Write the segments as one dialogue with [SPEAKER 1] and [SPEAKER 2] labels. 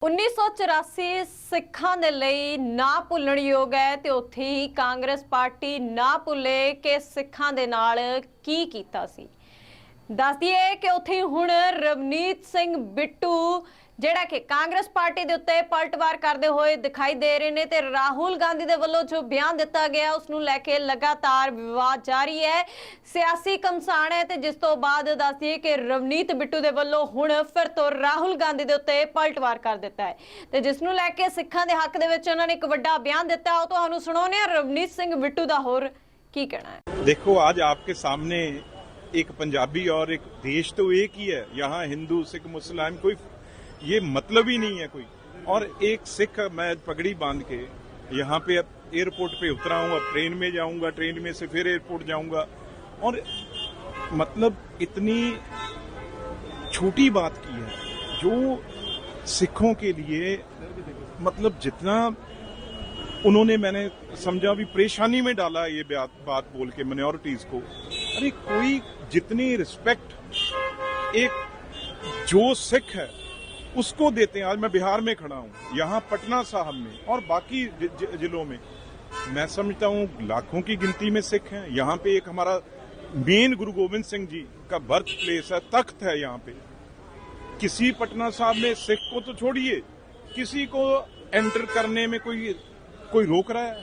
[SPEAKER 1] 1984 ਸਿੱਖਾਂ ਦੇ ਲਈ ਨਾ ਭੁੱਲਣਯੋਗ ਹੈ ਤੇ ਉੱਥੇ ਹੀ ਕਾਂਗਰਸ ਪਾਰਟੀ ਨਾ ਭੁੱਲੇ ਕਿ ਸਿੱਖਾਂ ਦੇ ਨਾਲ ਕੀ ਕੀਤਾ ਸੀ। ਦੱਸ ਦਈਏ ਕਿ ਉੱਥੇ ਹੁਣ ਰਵਨੀਤ ਸਿੰਘ ਬਿੱਟੂ ਜਿਹੜਾ ਕਿ ਕਾਂਗਰਸ ਪਾर्टी ਦੇ ਉੱਤੇ ਪਲਟਵਾਰ ਕਰਦੇ ਹੋਏ ਦਿਖਾਈ ਦੇ ਰਹੇ ਨੇ ਤੇ ਰਾਹੁਲ गांधी ਦੇ ਵੱਲੋਂ ਜੋ ਬਿਆਨ ਦਿੱਤਾ ਗਿਆ ਉਸ ਨੂੰ ਲੈ ਕੇ ਲਗਾਤਾਰ ਵਿਵਾਦ ਜਾਰੀ ਹੈ, ਸਿਆਸੀ ਘਮਸਾਨ ਹੈ ਤੇ ਜਿਸ ਤੋਂ ਬਾਅਦ ਦੱਸ ਦਈਏ ਕਿ ਰਵਨੀਤ ਬਿੱਟੂ ਦੇ ਵੱਲੋਂ ਹੁਣ ਫਿਰ ਤੋਂ ਰਾਹੁਲ गांधी ਦੇ ਉੱਤੇ ਪਲਟਵਾਰ ਕਰ ਦਿੱਤਾ ਹੈ ਤੇ ਜਿਸ ਨੂੰ ਲੈ ਕੇ ਸਿੱਖਾਂ ਦੇ ਹੱਕ ਦੇ ਵਿੱਚ ਉਹਨਾਂ ਨੇ ਇੱਕ ਵੱਡਾ ਬਿਆਨ ਦਿੱਤਾ। ਉਹ ਤੁਹਾਨੂੰ ਸੁਣਾਉਂਦੇ ਹਾਂ ਰਵਨੀਤ ਸਿੰਘ ਬਿੱਟੂ ਦਾ ਹੋਰ ਕੀ ਕਹਿਣਾ है।
[SPEAKER 2] देखो, आज आपके सामने एक पंजाबी और एक देश तो एक ही है। यहाँ हिंदू सिख मुसलमान कोई ये मतलब ही नहीं है कोई। और एक सिख, मैं पगड़ी बांध के यहाँ पे अब एयरपोर्ट पे उतरा हूँ, अब ट्रेन में जाऊंगा, ट्रेन में से फिर एयरपोर्ट जाऊंगा। और मतलब इतनी छोटी बात की है जो सिखों के लिए मतलब जितना उन्होंने, मैंने समझा भी परेशानी में डाला ये बात बोल के माइनॉरिटीज को। अरे कोई जितनी रिस्पेक्ट एक जो सिख है उसको देते हैं। आज मैं बिहार में खड़ा हूं, यहाँ पटना साहब में और बाकी जिलों में मैं समझता हूं लाखों की गिनती में सिख हैं। यहाँ पे एक हमारा मेन गुरु गोविंद सिंह जी का बर्थ प्लेस है, तख्त है यहाँ पे। किसी पटना साहब में सिख को तो छोड़िए, किसी को एंटर करने में कोई रोक रहा है।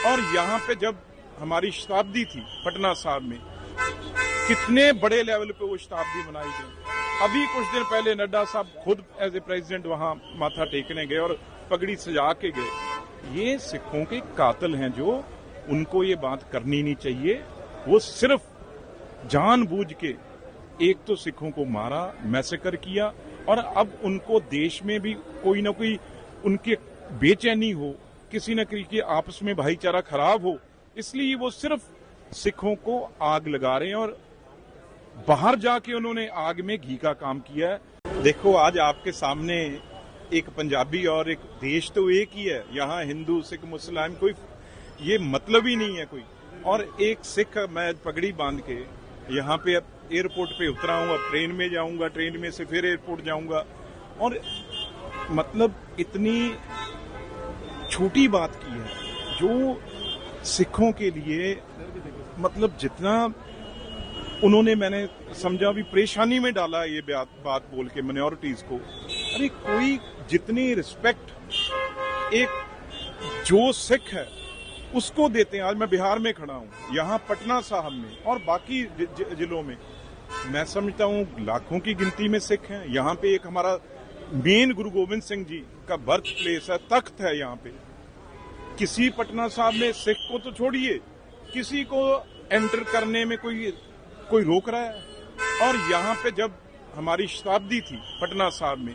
[SPEAKER 2] और यहाँ पे जब हमारी शताब्दी थी पटना साहब में, कितने बड़े लेवल पे वो शताब्दी मनाई गई। अभी कुछ दिन पहले नड्डा साहब खुद एज ए प्रेसिडेंट वहां माथा टेकने गए और पगड़ी सजा के गए। ये सिखों के कातिल हैं जो, उनको ये बात करनी नहीं चाहिए। वो सिर्फ जानबूझ के एक तो सिखों को मारा, मैसेकर किया, और अब उनको देश में भी कोई ना कोई उनकी बेचैनी हो, किसी न किसी के आपस में भाईचारा खराब हो, इसलिए वो सिर्फ सिखों को आग लगा रहे हैं। और बाहर जाके उन्होंने आग में घी का काम किया है। देखो, आज आपके सामने एक पंजाबी और एक देश तो एक ही है। यहाँ हिंदू सिख मुसलमान कोई ये मतलब ही नहीं है कोई। और एक सिख, मैं पगड़ी बांध के यहाँ पे अब एयरपोर्ट पे उतरा हूँ, अब ट्रेन में जाऊंगा, ट्रेन में से फिर एयरपोर्ट जाऊंगा। और मतलब इतनी छोटी बात की है जो सिखों के लिए मतलब जितना उन्होंने, मैंने समझा भी परेशानी में डाला ये बात बोल के माइनॉरिटीज को। अरे कोई जितनी रिस्पेक्ट एक जो सिख है उसको देते हैं। आज मैं बिहार में खड़ा हूँ, यहाँ पटना साहब में और बाकी जिलों में मैं समझता हूँ लाखों की गिनती में सिख हैं। यहाँ पे एक हमारा मेन गुरु गोविंद सिंह जी का बर्थ प्लेस है, तख्त है यहाँ पे। किसी पटना साहब में सिख को तो छोड़िए, किसी को एंटर करने में कोई रोक रहा है। और यहाँ पे जब हमारी शताब्दी थी पटना साहब में,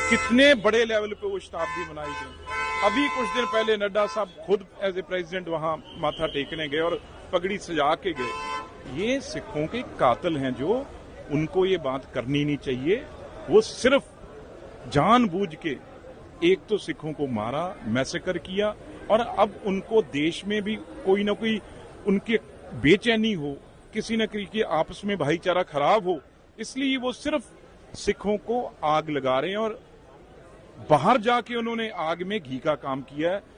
[SPEAKER 2] कितने बड़े लेवल पे वो शताब्दी मनाई गई। अभी कुछ दिन पहले नड्डा साहब खुद एज ए प्रेसिडेंट वहां माथा टेकने गए और पगड़ी सजा के गए। ये सिखों के कातिल हैं जो, उनको ये बात करनी नहीं चाहिए। वो सिर्फ जानबूझ के एक तो सिखों को मारा, मैसेकर किया, और अब उनको देश में भी कोई ना कोई उनकी बेचैनी हो, किसी न किसी के आपस में भाईचारा खराब हो, इसलिए वो सिर्फ सिखों को आग लगा रहे हैं। और बाहर जाके उन्होंने आग में घी का काम किया है।